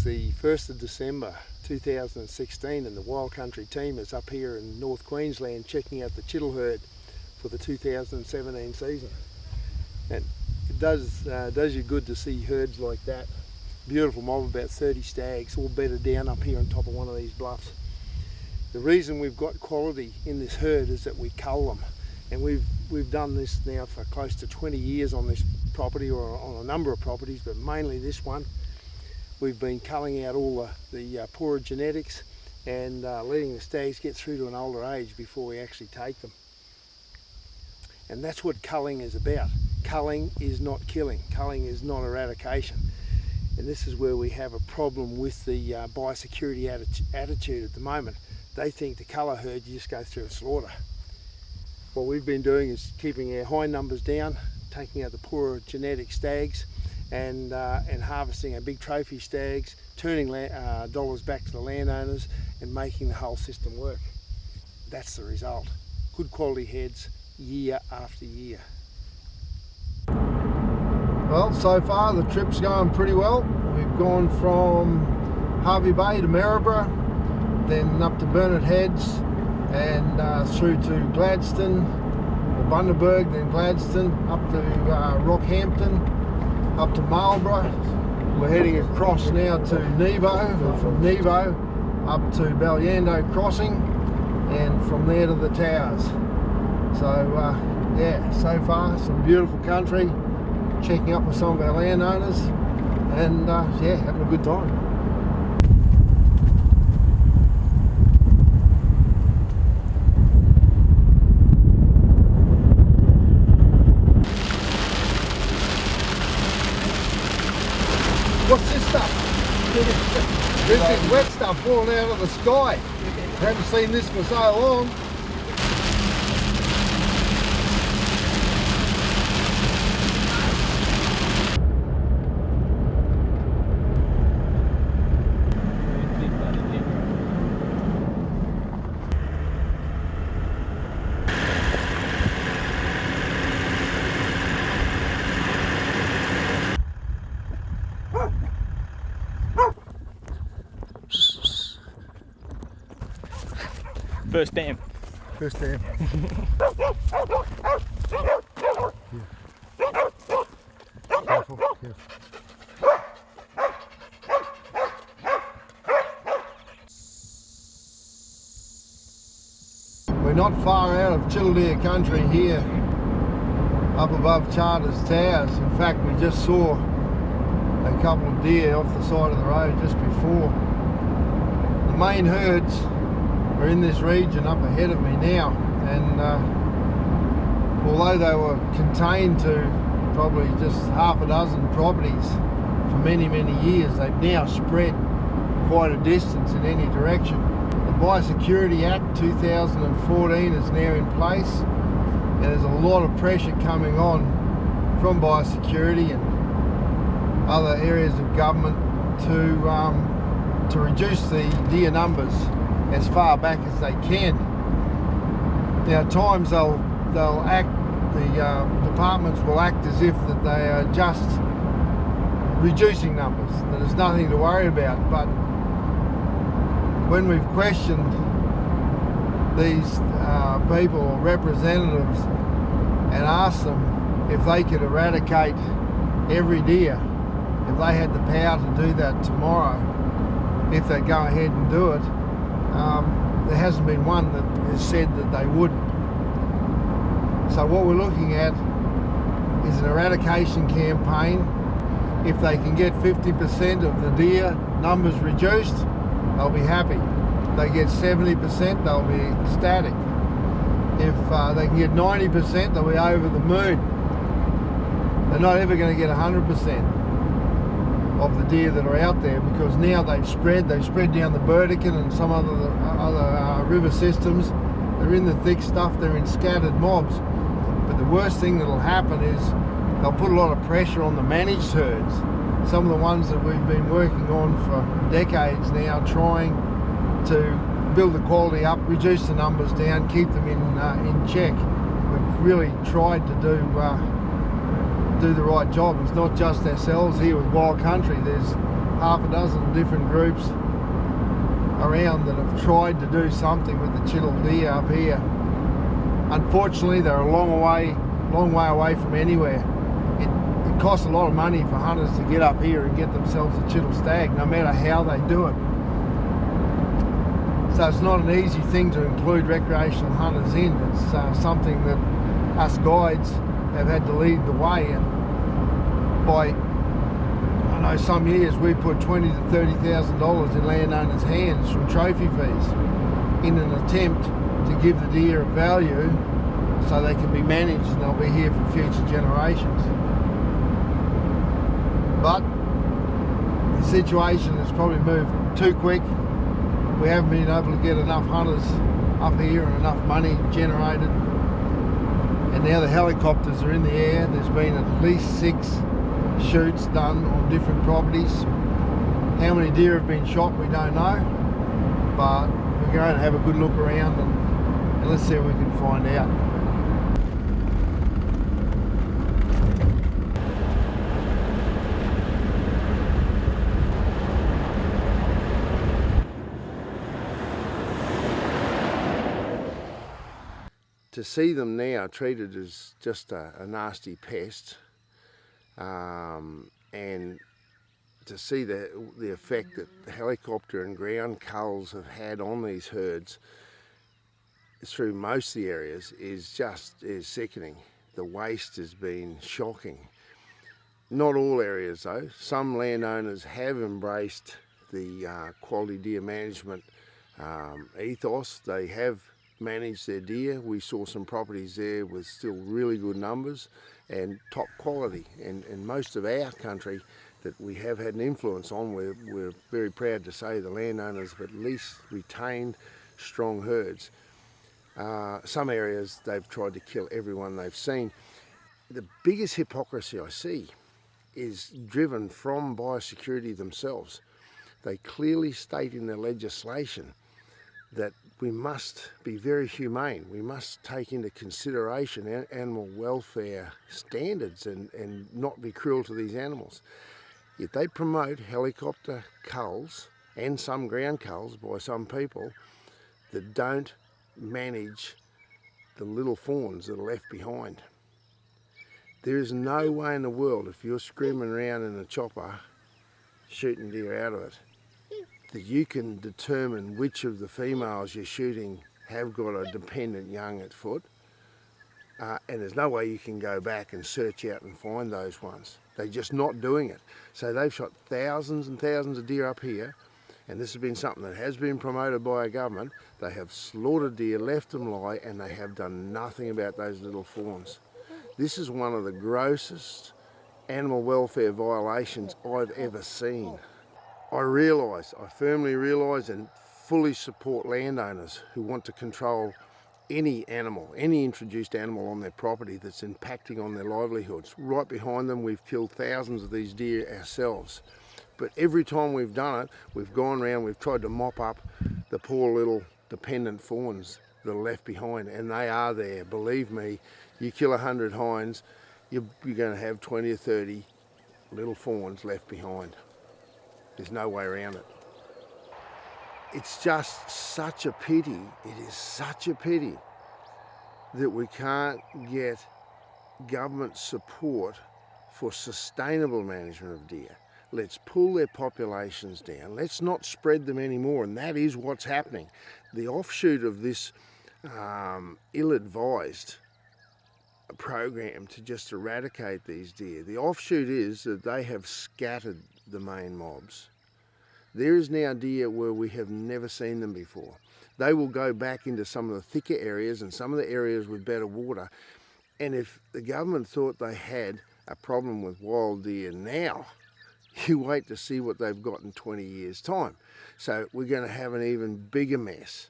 the 1st of December 2016 and the Wild Country team is up here in North Queensland checking out the Chiddle herd for the 2017 season. And it does you good to see herds like that. Beautiful mob, about 30 stags, all bedded down up here on top of one of these bluffs. The reason we've got quality in this herd is that we cull them, and we've done this now for close to 20 years on this property, or on a number of properties, but mainly this one. We've been culling out all the poorer genetics and letting the stags get through to an older age before we actually take them. And that's what culling is about. Culling is not killing. Culling is not eradication. And this is where we have a problem with the biosecurity attitude at the moment. They think the culler herd, you just go through and slaughter. What we've been doing is keeping our hind numbers down, taking out the poorer genetic stags, and harvesting our big trophy stags, turning dollars back to the landowners and making the whole system work. That's the result. Good quality heads year after year. Well, so far the trip's going pretty well. We've gone from Hervey Bay to Maryborough, then up to Burnett Heads, and through to Gladstone, or Bundaberg, then Gladstone, up to Rockhampton, up to Marlborough. We're heading across now to Nebo, and from Nebo up to Balyando Crossing, and from there to the Towers. So yeah, so far some beautiful country, checking up with some of our landowners, and yeah, having a good time. What's this stuff? This is wet stuff falling out of the sky. Haven't seen this for so long. First dam. First dam. Careful, careful. We're not far out of Childeer country here, up above Charters Towers. In fact, we just saw a couple of deer off the side of the road just before. The main herds are in this region up ahead of me now, and although they were contained to probably just half a dozen properties for many years, they've now spread quite a distance in any direction. The Biosecurity Act 2014 is now in place, and there's a lot of pressure coming on from biosecurity and other areas of government to reduce the deer numbers as far back as they can. Now at times they'll act, the departments will act as if that they are just reducing numbers, that there's nothing to worry about, but when we've questioned these people or representatives and asked them if they could eradicate every deer, if they had the power to do that tomorrow, if they go ahead and do it, there hasn't been one that has said that they wouldn't. So what we're looking at is an eradication campaign. If they can get 50% of the deer numbers reduced, they'll be happy. If they get 70%, they'll be ecstatic. If they can get 90%, they'll be over the moon. They're not ever going to get 100% of the deer that are out there, because now they've spread down the Burdekin and some other river systems. They're in the thick stuff, they're in scattered mobs. But the worst thing that'll happen is they'll put a lot of pressure on the managed herds. Some of the ones that we've been working on for decades now, trying to build the quality up, reduce the numbers down, keep them in check. We've really tried to do the right job. It's not just ourselves here with Wild Country. There's half a dozen different groups around that have tried to do something with the Chittell deer up here. Unfortunately, they're a long way away from anywhere. It costs a lot of money for hunters to get up here and get themselves a Chittell stag, no matter how they do it. So it's not an easy thing to include recreational hunters in. It's something that us guides have had to lead the way, and by, I know some years we put $20,000 to $30,000 in landowners' hands from trophy fees in an attempt to give the deer a value so they can be managed and they'll be here for future generations. But the situation has probably moved too quick. We haven't been able to get enough hunters up here and enough money generated. And now the helicopters are in the air. There's been at least 6 shoots done on different properties. How many deer have been shot, we don't know. But we're going to have a good look around and let's see what we can find out. To see them now treated as just a nasty pest, and to see the effect that the helicopter and ground culls have had on these herds through most of the areas is sickening. The waste has been shocking. Not all areas though. Some landowners have embraced the quality deer management ethos. They have manage their deer. We saw some properties there with still really good numbers and top quality, and most of our country that we have had an influence on, we're very proud to say the landowners have at least retained strong herds. Some areas they've tried to kill everyone they've seen. The biggest hypocrisy I see is driven from biosecurity themselves. They clearly state in their legislation that we must be very humane. We must take into consideration animal welfare standards and not be cruel to these animals. Yet they promote helicopter culls and some ground culls by some people that don't manage the little fawns that are left behind. There is no way in the world, if you're screaming around in a chopper shooting deer out of it, that you can determine which of the females you're shooting have got a dependent young at foot, and there's no way you can go back and search out and find those ones. They're just not doing it. So they've shot thousands and thousands of deer up here, and this has been something that has been promoted by our government. They have slaughtered deer, left them lie, and they have done nothing about those little fawns. This is one of the grossest animal welfare violations I've ever seen. I firmly realise and fully support landowners who want to control any animal, any introduced animal on their property that's impacting on their livelihoods. Right behind them, we've killed thousands of these deer ourselves. But every time we've done it, we've gone around, we've tried to mop up the poor little dependent fawns that are left behind, and they are there. Believe me, you kill 100 hinds, you're going to have 20 or 30 little fawns left behind. There's no way around it. It's just such a pity, it is such a pity that we can't get government support for sustainable management of deer. Let's pull their populations down. Let's not spread them anymore, and that is what's happening. The offshoot of this ill-advised program to just eradicate these deer, the offshoot is that they have scattered the main mobs. There is now deer where we have never seen them before. They will go back into some of the thicker areas and some of the areas with better water. And if the government thought they had a problem with wild deer now, you wait to see what they've got in 20 years' time. So we're going to have an even bigger mess.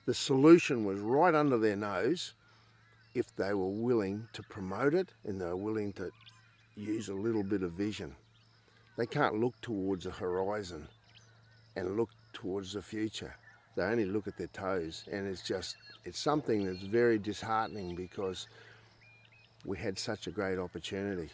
The solution was right under their nose if they were willing to promote it and they were willing to use a little bit of vision. They can't look towards the horizon and look towards the future. They only look at their toes, and it's something that's very disheartening because we had such a great opportunity.